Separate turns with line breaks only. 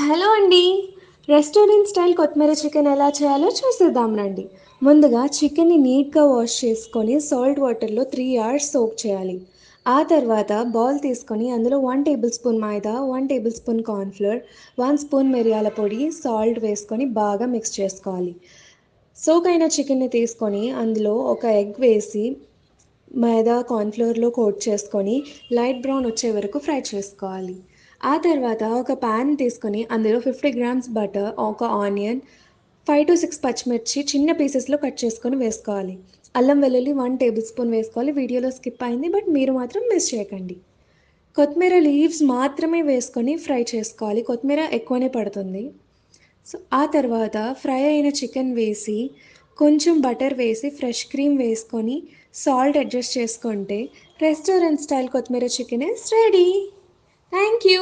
Hello అండి. Restaurant style కొత్తిమీర chicken ఎలా చేయాలో చూసేద్దాం రండి. ముందుగా చికెన్‌ని నీట్‌గా వాష్ చేసుకొని సాల్ట్ వాటర్‌లో 3 అవర్స్ సోక్ చేయాలి. ఆ తర్వాత బౌల్ తీసుకొని అందులో 1 టేబుల్ స్పూన్ మైదా, 1 table spoon corn flour, 1 spoon మిరియాల పొడి, సాల్ట్ వేసుకొని బాగా మిక్స్ చేసుకోవాలి. సోక్ అయిన చికెన్‌ని తీసుకొని అందులో ఒక ఎగ్ వేసి మైదా, కార్న్‌ఫ్లోర్‌లో కోట్ చేసుకొని లైట్ బ్రౌన్ వచ్చే వరకు ఫ్రై చేసుకోవాలి. ఆ తర్వాత ఒక పాన్ తీసుకొని అందులో 50 గ్రామ్స్ బటర్, ఒక ఆనియన్, 5-6 పచ్చిమిర్చి చిన్న పీసెస్‌లో కట్ చేసుకొని వేసుకోవాలి. అల్లం వెల్లుల్లి 1 టేబుల్ స్పూన్ వేసుకోవాలి. వీడియోలో స్కిప్ అయింది బట్ మీరు మాత్రం మిస్ చేయకండి. కొత్తిమీర లీవ్స్ మాత్రమే వేసుకొని ఫ్రై చేసుకోవాలి. కొత్తిమీర ఎక్కువనే పడుతుంది. సో, ఆ తర్వాత ఫ్రై అయిన చికెన్ వేసి, కొంచెం బటర్ వేసి, ఫ్రెష్ క్రీమ్ వేసుకొని, సాల్ట్ అడ్జస్ట్ చేసుకుంటే రెస్టారెంట్ స్టైల్ కొత్తిమీర chicken is ready. Thank you.